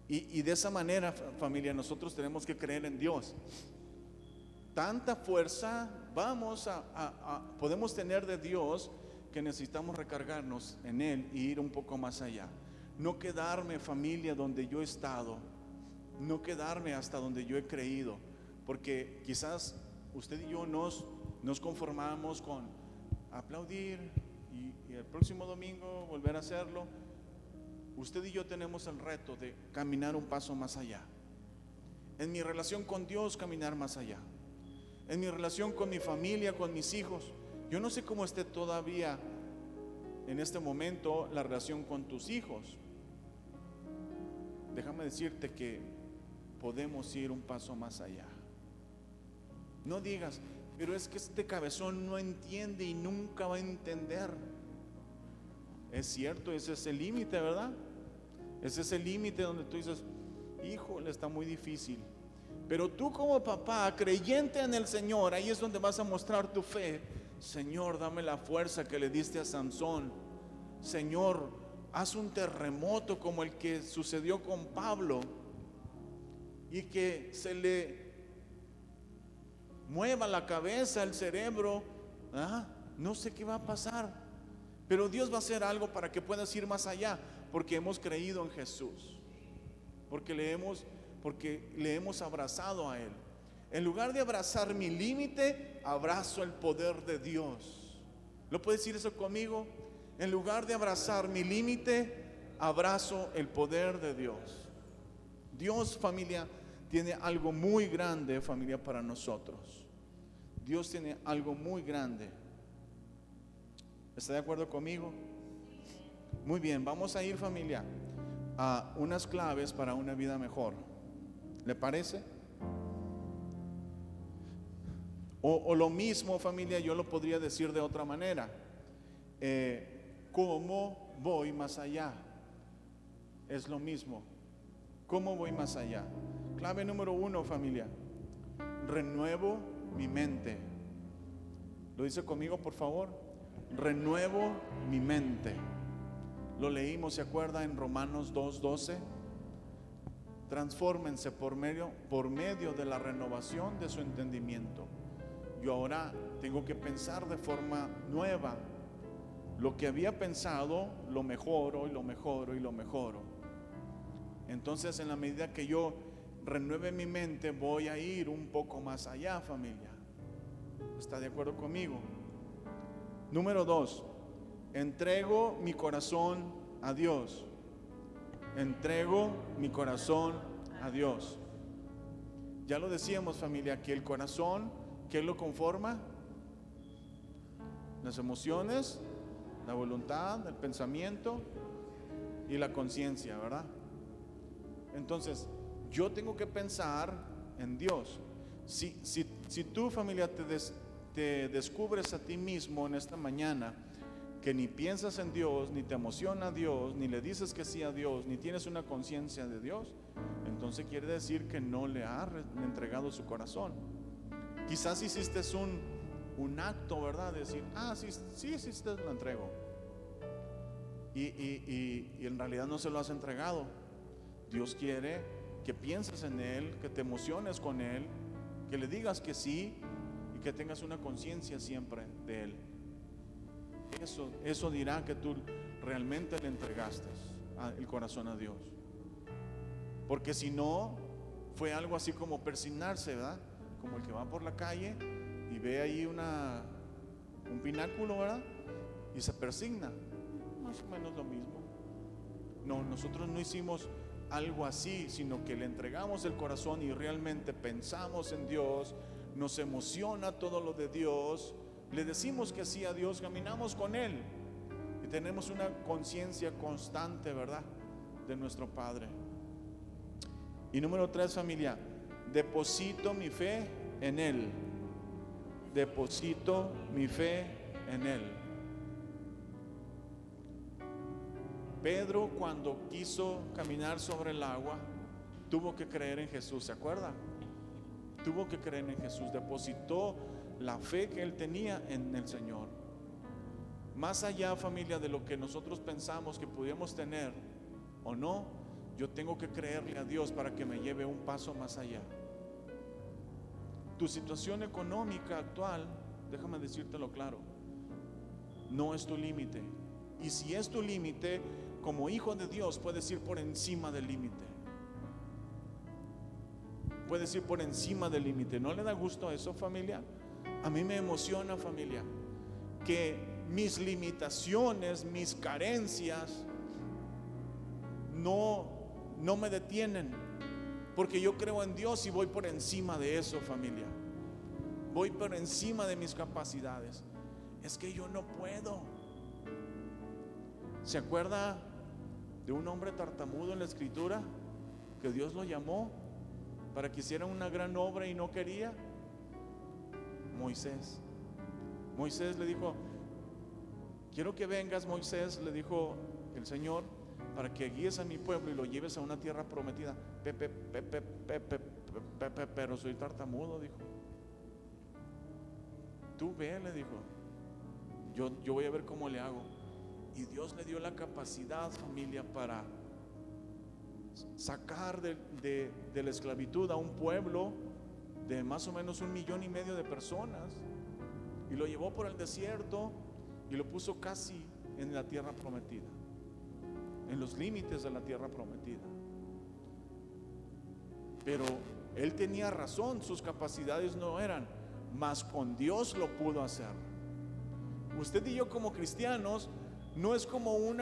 Y de esa manera, familia, nosotros tenemos que creer en Dios. Tanta fuerza podemos tener de Dios, que necesitamos recargarnos en Él y ir un poco más allá. No quedarme, familia, donde yo he estado. No quedarme hasta donde yo he creído. Porque quizás usted y yo nos conformamos con aplaudir y el próximo domingo volver a hacerlo. Usted y yo tenemos el reto de caminar un paso más allá. En mi relación con Dios, caminar más allá. En mi relación con mi familia, con mis hijos. Yo no sé cómo esté todavía en este momento la relación con tus hijos. Déjame decirte que podemos ir un paso más allá. No digas: pero es que este cabezón no entiende y nunca va a entender. Es cierto, ese es el límite, ¿verdad? Ese es el límite donde tú dices: híjole, está muy difícil. Pero tú como papá, creyente en el Señor, ahí es donde vas a mostrar tu fe. Señor, dame la fuerza que le diste a Sansón. Señor, haz un terremoto como el que sucedió con Pablo, y que se le mueva la cabeza, el cerebro. No sé qué va a pasar, pero Dios va a hacer algo para que puedas ir más allá, porque hemos creído en Jesús, porque le hemos abrazado a Él. En lugar de abrazar mi límite, abrazo el poder de Dios. ¿Lo puedes decir eso conmigo? En lugar de abrazar mi límite, abrazo el poder de Dios. Dios, familia, tiene algo muy grande, familia, para nosotros. Dios tiene algo muy grande. ¿Está de acuerdo conmigo? Muy bien, vamos a ir, familia, a unas claves para una vida mejor. ¿Le parece? O lo mismo, familia, yo lo podría decir de otra manera. ¿Cómo voy más allá? Es lo mismo. ¿Cómo voy más allá? Clave número 1, familia: renuevo mi mente. ¿Lo dice conmigo, por favor? Renuevo mi mente. Lo leímos, ¿se acuerda? En Romanos 2:12. Transfórmense por medio de la renovación de su entendimiento. Yo ahora tengo que pensar de forma nueva. Lo que había pensado, lo mejoro y lo mejoro y lo mejoro. Entonces, en la medida que yo renueve mi mente, voy a ir un poco más allá, familia. ¿Está de acuerdo conmigo? Número 2, entrego mi corazón a Dios. Entrego mi corazón a Dios. Ya lo decíamos, familia, que el corazón, ¿qué lo conforma? Las emociones, la voluntad, el pensamiento y la conciencia, ¿verdad? Entonces, yo tengo que pensar en Dios. Si tú, familia, te descubres a ti mismo en esta mañana que ni piensas en Dios, ni te emociona a Dios, ni le dices que sí a Dios, ni tienes una conciencia de Dios, entonces quiere decir que no le ha entregado su corazón. Quizás hiciste un acto, ¿verdad? De decir: sí, te lo entrego. Y en realidad no se lo has entregado. Dios quiere que pienses en Él, que te emociones con Él, que le digas que sí y que tengas una conciencia siempre de Él. Eso dirá que tú realmente le entregaste el corazón a Dios. Porque si no, fue algo así como persignarse, ¿verdad? Como el que va por la calle y ve ahí un pináculo, ¿verdad? y se persigna. Más o menos lo mismo. No, nosotros no hicimos algo así, sino que le entregamos el corazón y realmente pensamos en Dios, nos emociona todo lo de Dios, le decimos que sí a Dios, caminamos con Él y tenemos una conciencia constante, ¿verdad?, de nuestro Padre. Y número 3, familia, deposito mi fe en Él. Deposito mi fe en Él. Pedro, cuando quiso caminar sobre el agua, tuvo que creer en Jesús, ¿se acuerda? Tuvo que creer en Jesús, depositó la fe que él tenía en el Señor. Más allá, familia, de lo que nosotros pensamos que pudiéramos tener o no, yo tengo que creerle a Dios para que me lleve un paso más allá. Tu situación económica actual, déjame decírtelo claro, no es tu límite. Y si es tu límite, como hijo de Dios puedes ir por encima del límite. Puedes ir por encima del límite. ¿No le da gusto eso, familia? A mí me emociona, familia, que mis limitaciones, mis carencias no me detienen, porque yo creo en Dios y voy por encima de eso, familia. Voy por encima de mis capacidades. Es que yo no puedo. ¿Se acuerda de un hombre tartamudo en la Escritura que Dios lo llamó para que hiciera una gran obra y no quería? Moisés. Moisés le dijo: quiero que vengas, Moisés, le dijo el Señor, para que guíes a mi pueblo y lo lleves a una tierra prometida. Pero soy tartamudo, dijo. Tú ve, le dijo, yo voy a ver cómo le hago. Y Dios le dio la capacidad, familia, para sacar de la esclavitud a un pueblo de más o menos 1,5 millones de personas, y lo llevó por el desierto y lo puso casi en la tierra prometida, en los límites de la tierra prometida. Pero él tenía razón, sus capacidades no eran, mas con Dios lo pudo hacer. Usted y yo como cristianos no es como un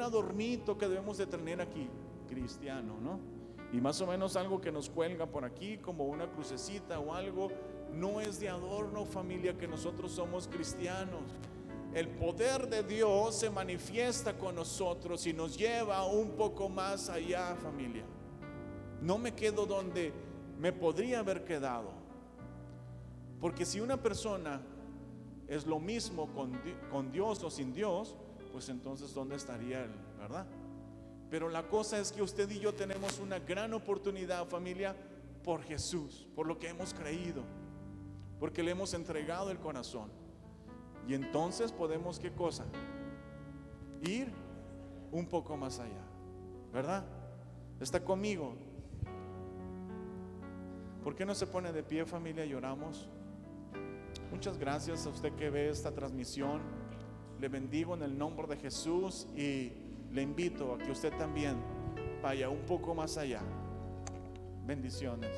adornito que debemos de tener aquí, cristiano, ¿no? Y más o menos algo que nos cuelga por aquí, como una crucecita o algo. No es de adorno, familia, que nosotros somos cristianos. El poder de Dios se manifiesta con nosotros y nos lleva un poco más allá, familia. No me quedo donde me podría haber quedado, porque si una persona es lo mismo con Dios o sin Dios, pues entonces ¿dónde estaría él, verdad? Pero la cosa es que usted y yo tenemos una gran oportunidad, familia, por Jesús, por lo que hemos creído, porque le hemos entregado el corazón. Y entonces podemos, ¿qué cosa? Ir un poco más allá, ¿verdad? ¿Está conmigo? ¿Por qué no se pone de pie, familia, y oramos? Muchas gracias a usted que ve esta transmisión. Le bendigo en el nombre de Jesús y le invito a que usted también vaya un poco más allá. Bendiciones.